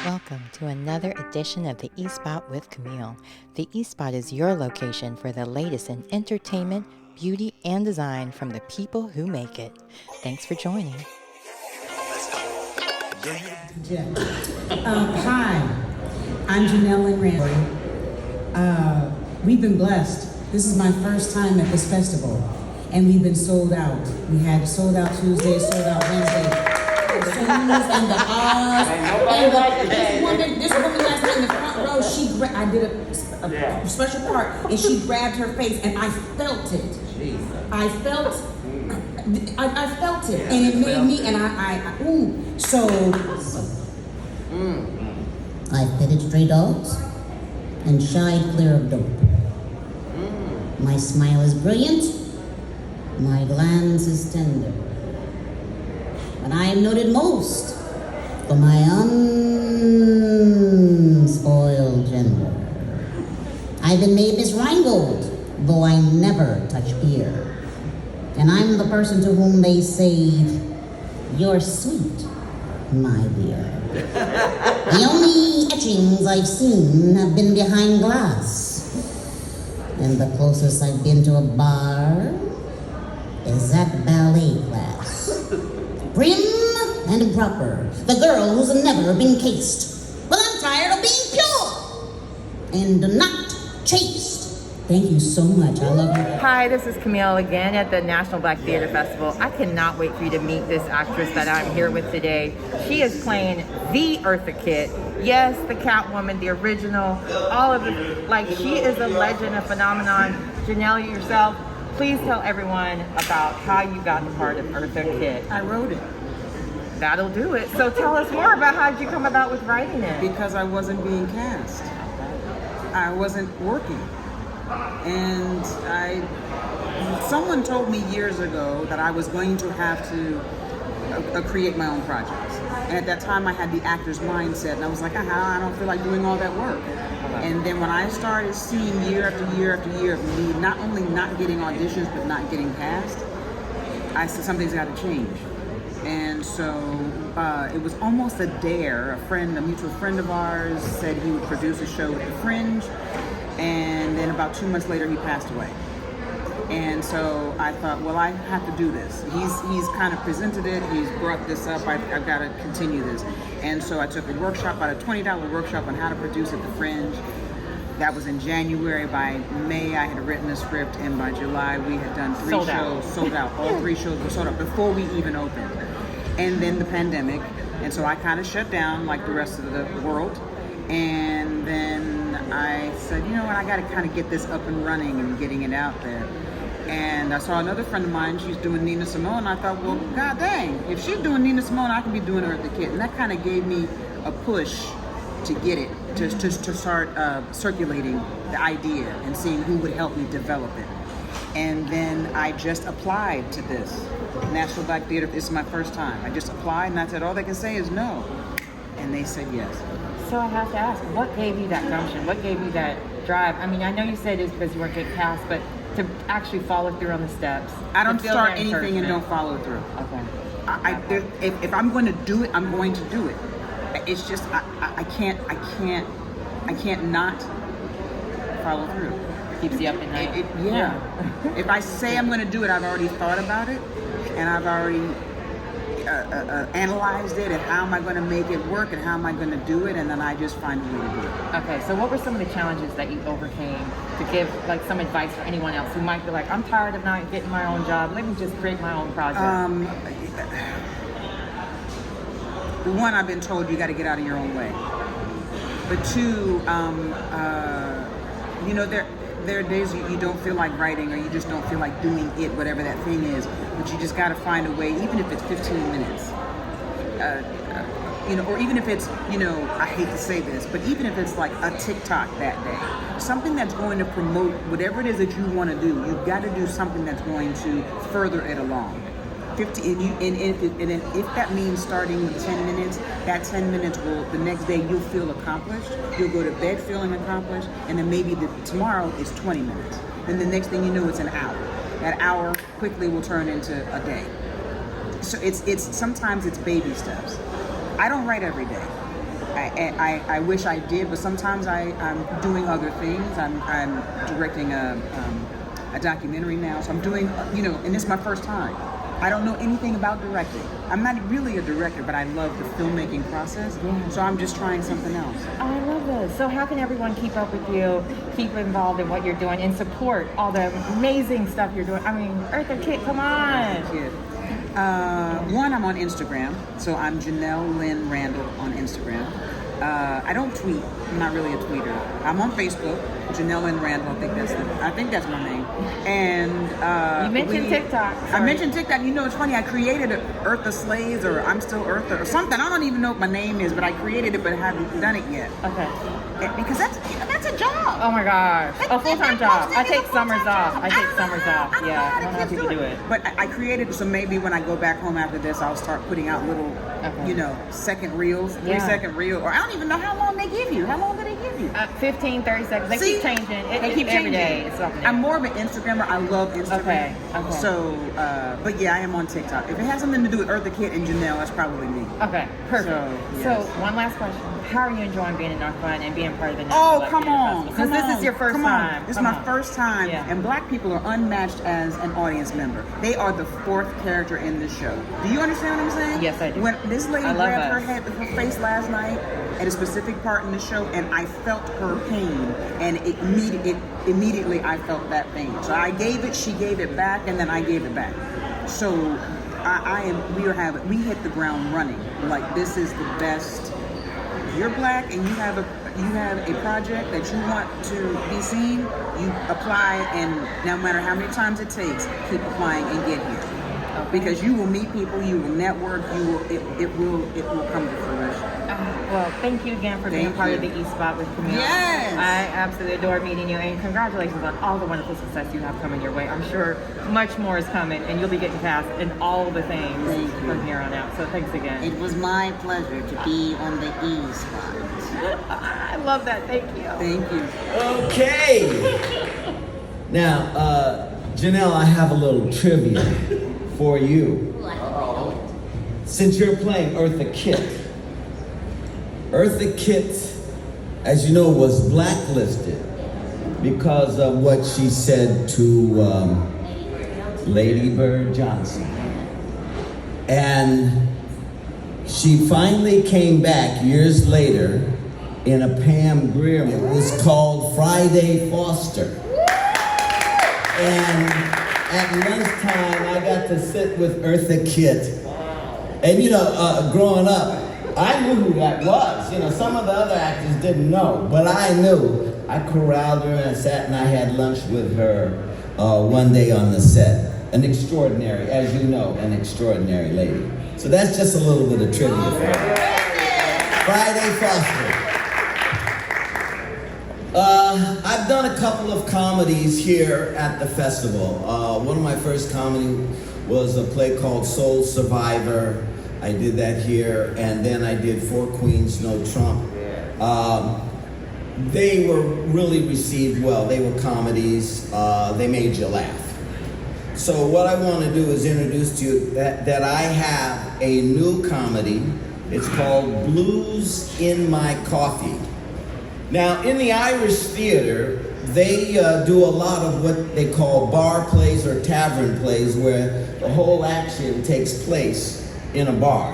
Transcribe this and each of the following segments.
Welcome to another edition of the E-Spot with Camille. The E-Spot is your location for the latest in entertainment, beauty, and design from the people who make it. Thanks for joining. Hi, I'm Jenelle Lynn Randall. We've been blessed. This is my first time at this festival, and we've been sold out. We had sold out Tuesday, sold out Wednesday. And the ahs, and this woman last night in the front row, I did a special part, and she grabbed her face, and I felt it. I felt it, and it made me, and I petted stray dogs and shied clear of dope. My smile is brilliant, my glance is tender. But I am noted most for my unspoiled gender. I've been made Miss Rheingold, though I never touch beer. And I'm the person to whom they say, "You're sweet, my dear." The only etchings I've seen have been behind glass. And the closest I've been to a bar is that ballet class. Prim and proper, the girl who's never been cased. Well, I'm tired of being pure and not chaste. Thank you so much. I love you. Hi, this is Camille again at the National Black Theater Festival. I cannot wait for you to meet this actress that I'm here with today. She is playing the Eartha Kitt. Yes, the Catwoman, the original, all of it. Like, she is a legend, a phenomenon. Jenelle, yourself, please tell everyone about how you got the part of Eartha Kitt. I wrote it. That'll do it. So tell us more about how did you come about with writing it? Because I wasn't being cast. I wasn't working. And someone told me years ago that I was going to have to create my own projects. And at that time I had the actor's mindset, and I was like, I don't feel like doing all that work. And then when I started seeing year after year after year of me not only not getting auditions but not getting cast, I said something's got to change. And so it was almost a dare. A mutual friend of ours said he would produce a show at the Fringe, and then about 2 months later he passed away. And so I thought, well, I have to do this. He's kind of presented it, he's brought this up, I've got to continue this. And so I took a workshop, about a $20 workshop on how to produce at the Fringe. That was in January. By May, I had written the script, and by July, we had done three shows, sold out. All 3 shows were sold out before we even opened. And then the pandemic, and so I kind of shut down like the rest of the world. And then I said, you know what, I got to kind of get this up and running and getting it out there. And I saw another friend of mine, she's doing Nina Simone, and I thought, well, god dang, if she's doing Nina Simone, I can be doing Eartha Kitt. And that kind of gave me a push to get it, to start circulating the idea and seeing who would help me develop it. And then I just applied to this National Black Theater. This is my first time. I just applied, and I said, all they can say is no. And they said yes. So I have to ask, what gave you that gumption? What gave you that drive? I mean, I know you said it's because you weren't getting cast, but to actually follow through on the steps. I don't start anything and don't follow through. Okay. If I'm going to do it, I'm going to do it. It's just I can't not follow through. Keeps you up at night. Yeah. If I say I'm going to do it, I've already thought about it, and I've already analyzed it, and how am I going to make it work, and how am I going to do it, and then I just find a way to do it. Okay, so what were some of the challenges that you overcame to give like some advice for anyone else who might be like, I'm tired of not getting my own job, let me just create my own project? One, I've been told you got to get out of your own way. But 2, there are days you don't feel like writing, or you just don't feel like doing it, whatever that thing is. But you just got to find a way, even if it's 15 minutes. Or even if it's, I hate to say this, but even if it's like a TikTok that day, something that's going to promote whatever it is that you want to do, you've got to do something that's going to further it along. 50, and if that means starting with 10 minutes, that 10 minutes will, the next day you'll feel accomplished. You'll go to bed feeling accomplished, and then maybe tomorrow is 20 minutes. Then the next thing you know, it's an hour. That hour quickly will turn into a day. So it's sometimes it's baby steps. I don't write every day. I wish I did, but sometimes I'm doing other things. I'm directing a documentary now, so I'm doing, and this is my first time. I don't know anything about directing. I'm not really a director, but I love the filmmaking process, so I'm just trying something else. I love this. So how can everyone keep up with you, keep involved in what you're doing, and support all the amazing stuff you're doing? I mean, Eartha Kitt, come on. One, I'm on Instagram, so I'm Jenelle Lynn Randall on Instagram. I don't tweet. I'm not really a tweeter. I'm on Facebook, Jenelle Lynn Randall. I think that's my name. And you mentioned TikTok. Sorry. I mentioned TikTok. It's funny. I created Eartha Slays, or I'm Still Eartha, or something. I don't even know what my name is, but I created it, but haven't done it yet. Okay. Because that's a job. Oh my gosh, a full-time job. I take summers off. Yeah, I don't know how people do it. But I created it, so maybe when I go back home after this, I'll start putting out little, second reels, 3-second reel, or I don't even know how long they give you. How long do they give you? 15, 30 seconds. They keep changing. They keep changing. Every day. It's something. I'm more of an Instagrammer. I love Instagram. Okay. So, but yeah, I am on TikTok. If it has something to do with Eartha Kitt and Jenelle, that's probably me. Okay, perfect. So one last question. How are you enjoying being in North Carolina and being part of the National Black Theater Festival? Because this is your first time. This is my first time, and Black people are unmatched as an audience member. They are the fourth character in this show. Do you understand what I'm saying? Yes, I do. When this lady grabbed her face last night at a specific part in the show, and I felt her pain, and immediately I felt that pain. So I gave it, she gave it back, and then I gave it back. So we hit the ground running. Like, this is the best. If you're Black and you have a project that you want to be seen, you apply, and no matter how many times it takes, keep applying and get here. Because you will meet people, you will network, it will come to fruition. Well, thank you again for being part of the East Spot with Camille. Yes! I absolutely adore meeting you, and congratulations on all the wonderful success you have coming your way. I'm sure much more is coming, and you'll be getting cast in all the things from here on out. So thanks again. It was my pleasure to be on the East Spot. I love that. Thank you. Thank you. Okay. Now, Jenelle, I have a little trivia for you. Since you're playing Eartha Kitt, Eartha Kitt, as you know, was blacklisted because of what she said to Lady Bird Johnson. And she finally came back years later in a Pam Grier. It was called Friday Foster. And at lunchtime, I got to sit with Eartha Kitt. And growing up, I knew who that was. Some of the other actors didn't know, but I knew. I corralled her and I sat and I had lunch with her one day on the set. An extraordinary, as you know, an extraordinary lady. So that's just a little bit of trivia for you. Friday Foster. I've done a couple of comedies here at the festival. One of my first comedy was a play called Soul Survivor. I did that here, and then I did Four Queens, No Trump. They were really received well. They were comedies. They made you laugh. So what I want to do is introduce to you that I have a new comedy. It's called Blues in My Coffee. Now, in the Irish theater, they do a lot of what they call bar plays or tavern plays, where the whole action takes place in a bar.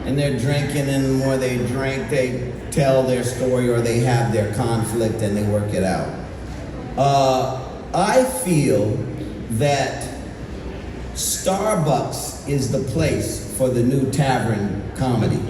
And they're drinking, and the more they drink, they tell their story or they have their conflict and they work it out. I feel that Starbucks is the place for the new tavern comedy.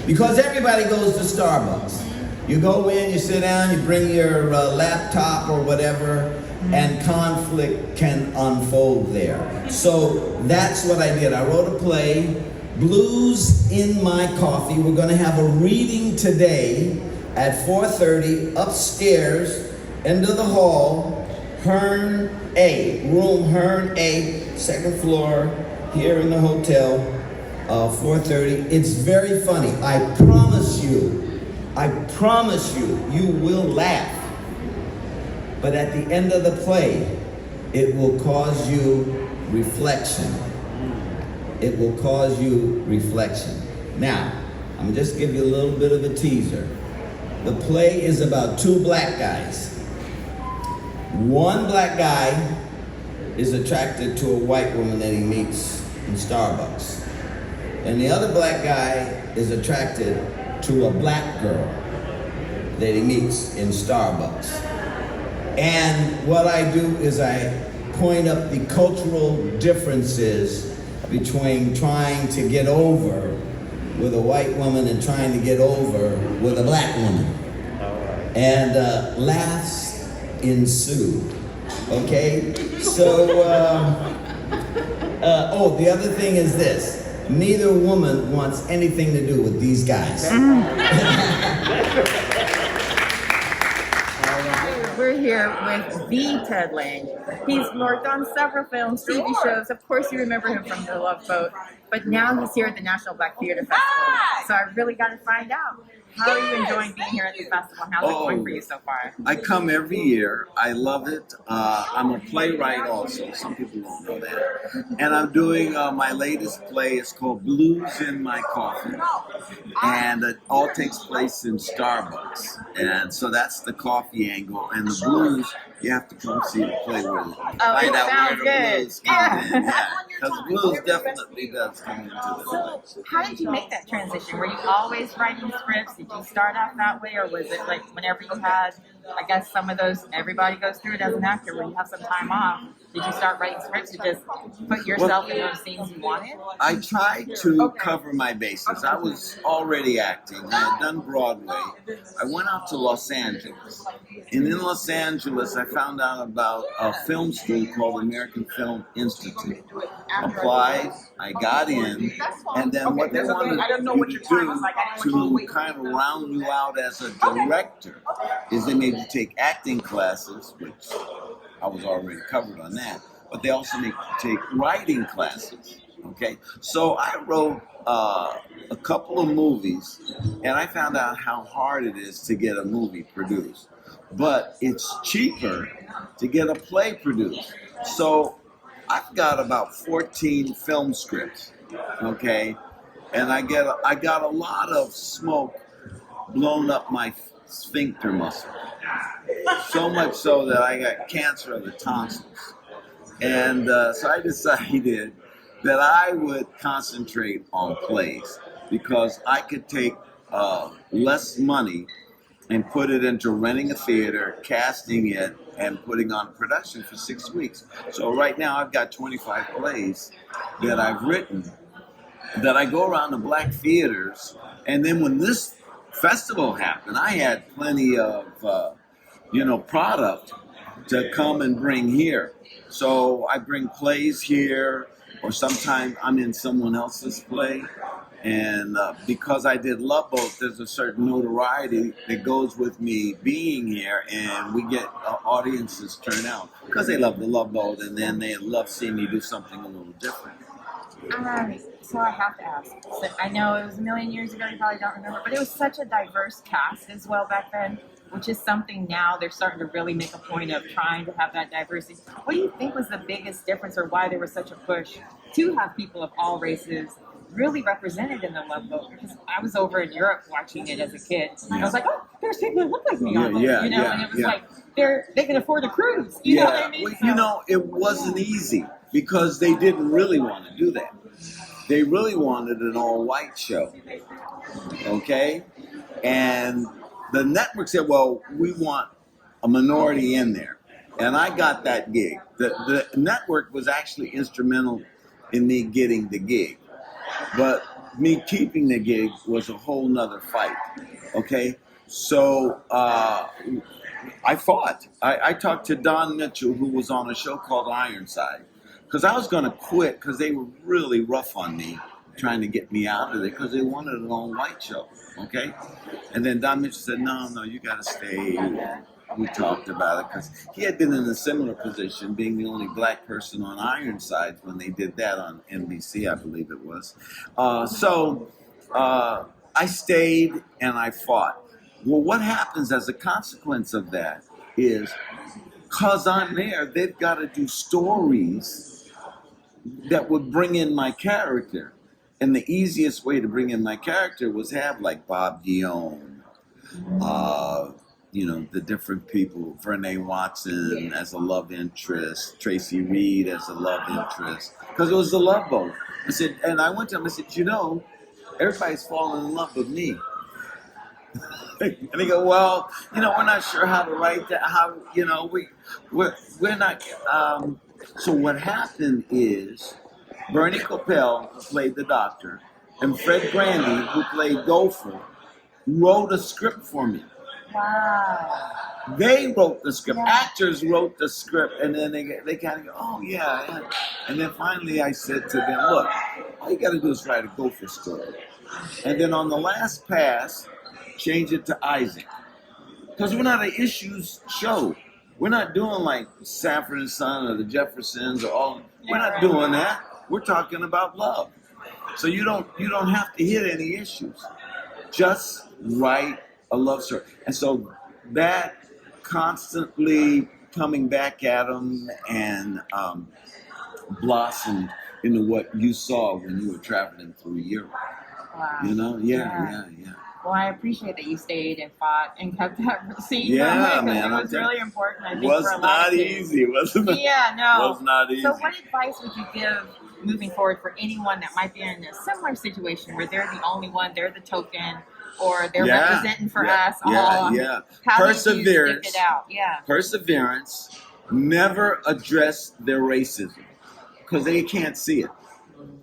Because everybody goes to Starbucks. You go in, you sit down, you bring your laptop or whatever, and conflict can unfold there. So that's what I did. I wrote a play, Blues in My Coffee. We're going to have a reading today at 4:30 upstairs, end of the hall, Hearn A, room Hearn A, second floor, here in the hotel, 4:30. It's very funny. I promise you, you will laugh. But at the end of the play, it will cause you reflection. It will cause you reflection. Now, I'm gonna just give you a little bit of a teaser. The play is about two black guys. One black guy is attracted to a white woman that he meets in Starbucks. And the other black guy is attracted to a black girl that he meets in Starbucks. And what I do is I point up the cultural differences between trying to get over with a white woman and trying to get over with a black woman. And laughs ensue. Okay? So, oh, the other thing is this. Neither woman wants anything to do with these guys. We're here with the Ted Lange. He's worked on several films, TV shows. Of course, you remember him from The Love Boat. But now he's here at the National Black Theater Festival. So I really got to find out. How are you enjoying being here at the festival? How's it going for you so far? I come every year. I love it. I'm a playwright also. Some people don't know that. And I'm doing my latest play. It's called Blues in My Coffee. And it all takes place in Starbucks. And so that's the coffee angle. And the blues, you have to come see the play with it. Find out where the blues come in. Yeah. Because blues definitely does come into the play. So how did you make that transition? Were you always writing scripts? Did you start out that way, or was it like whenever you had, I guess some of those, everybody goes through it as an actor, when you have some time off, did you start writing scripts to just put yourself in those scenes you wanted? I tried to cover my bases. I was already acting. I had done Broadway. I went out to Los Angeles. And in Los Angeles, I found out about a film school called American Film Institute. Applied, I got in, and then what they wanted you to do to kind of round you out as a director is they made you take acting classes, which I was already covered on that, but they also make you take writing classes, okay? So I wrote a couple of movies, and I found out how hard it is to get a movie produced. But it's cheaper to get a play produced. So I've got about 14 film scripts, okay? And I got a lot of smoke blown up my sphincter muscle. So much so that I got cancer of the tonsils. And so I decided that I would concentrate on plays because I could take less money and put it into renting a theater, casting it, and putting on production for 6 weeks. So right now I've got 25 plays that I've written that I go around to black theaters. And then when this festival happened, I had plenty of, product to come and bring here. So I bring plays here, or sometimes I'm in someone else's play. And because I did Love Boat, there's a certain notoriety that goes with me being here, and we get audiences turn out because they love the Love Boat, and then they love seeing me do something a little different. So I have to ask. So I know it was a million years ago, you probably don't remember, but it was such a diverse cast as well back then, which is something now they're starting to really make a point of trying to have that diversity. What do you think was the biggest difference, or why there was such a push to have people of all races really represented in the Love Boat? Because I was over in Europe watching it as a kid, and I was like, oh, there's people that look like me on it, and it was like, they can afford a cruise, you know what I mean? Well, it wasn't easy because they didn't really want to do that. They really wanted an all-white show, okay? And the network said, well, we want a minority in there. And I got that gig. The network was actually instrumental in me getting the gig. But me keeping the gig was a whole nother fight, okay? So I fought. I talked to Don Mitchell, who was on a show called Ironside, because I was going to quit because they were really rough on me, trying to get me out of there because they wanted an all-white show, okay? And then Don Mitchell said, no, you got to stay. We talked about it because he had been in a similar position, being the only black person on Ironside when they did that on NBC, I believe it was. So I stayed and I fought. Well, what happens as a consequence of that is, because I'm there, they've got to do stories that would bring in my character. And the easiest way to bring in my character was have like Bob Dion, the different people, Vernee Watson as a love interest, Tracy Reed as a love interest, because it was the Love Boat. I said, and I went to him, I said, everybody's falling in love with me. And they go, well, we're not sure how to write that, we're not, so what happened is, Bernie Coppell, who played the doctor, and Fred Grandy, who played Gopher, wrote a script for me. Wow. They wrote the script. Actors wrote the script, and then they kind of go, oh, yeah. And then finally I said to them, look, all you got to do is write a Gopher story. And then on the last pass, change it to Isaac. Because we're not an issues show. We're not doing like Sanford and Son or the Jeffersons or all. We're not doing that. We're talking about love. So you don't have to hit any issues. Just write a love story. And so that constantly coming back at them and blossomed into what you saw when you were traveling through Europe. Wow. Yeah. Well, I appreciate that you stayed and fought and kept that scene Yeah, going, man. It was really important, I think, Was for a lot not of kids. easy, wasn't it? Yeah, no. Was not easy. So what advice would you give moving forward for anyone that might be in a similar situation where they're the only one, they're the token, or they're representing for us all? How Perseverance. did you stick it out? Yeah. Perseverance. Never address their racism because they can't see it.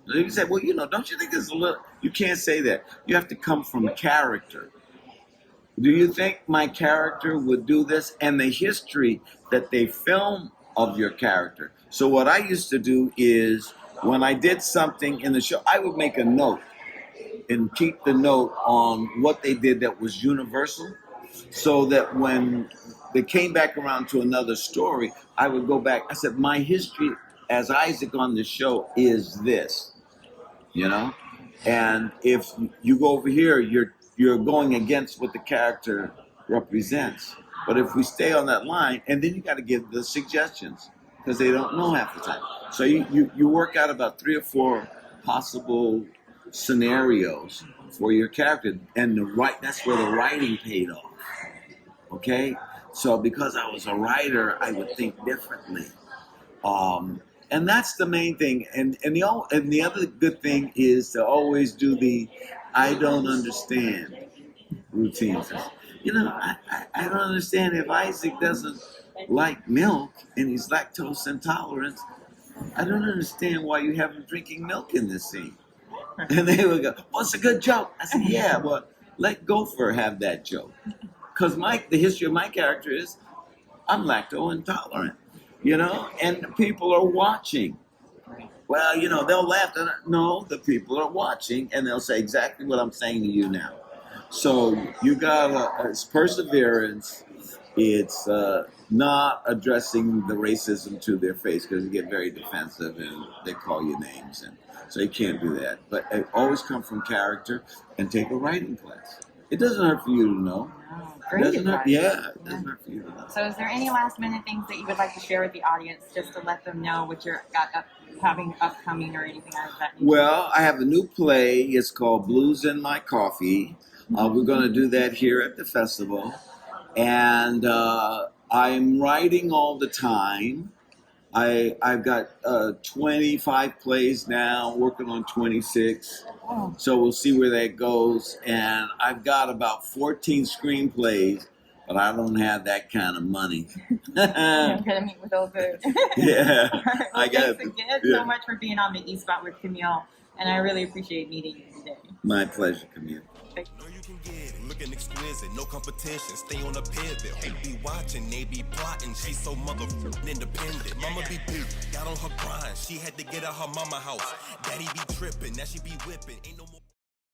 You say, well, don't you think there's a little... You can't say that. You have to come from character. Do you think my character would do this? And the history that they film of your character. So what I used to do is when I did something in the show, I would make a note and keep the note on what they did that was universal, so that when they came back around to another story, I would go back. I said, my history as Isaac on the show is this, and if you go over here, you're going against what the character represents. But if we stay on that line, and then you got to give the suggestions because they don't know half the time. So you work out about 3 or 4 possible scenarios for your character, and that's where the writing paid off. Okay, so because I was a writer, I would think differently, and that's the main thing. And the other good thing is to always do the I don't understand routines. I don't understand if Isaac doesn't like milk and he's lactose intolerant. I don't understand why you have him drinking milk in this scene. And they would go, well, it's a good joke. I said, yeah, well, let Gopher have that joke. Because the history of my character is I'm lactose intolerant, and people are watching. Well, they'll laugh. No, the people are watching, and they'll say exactly what I'm saying to you now. So you it's perseverance. It's not addressing the racism to their face because you get very defensive and they call you names. And so you can't do that. But always come from character and take a writing class. It doesn't hurt for you to know. Oh, great advice. It doesn't hurt for you to know. So is there any last minute things that you would like to share with the audience just to let them know what you're having upcoming or anything like that? Well, I have a new play. It's called Blues in My Coffee. We're going to do that here at the festival. And I'm writing all the time. I've got 25 plays now, working on 26. Oh. So we'll see where that goes. And I've got about 14 screenplays, but I don't have that kind of money. I'm going to meet with Oakland. Yeah. Well, thanks again so much for being on the E Spot with Camille. And I really appreciate meeting you today. My pleasure, Camille. Know you can get it, looking exquisite, no competition, stay on a pivot. Who be watching, they be plotting, she's so motherfucking independent. Mama be big, got on her grind, she had to get out her mama house. Daddy be tripping, now she be whipping, ain't no more.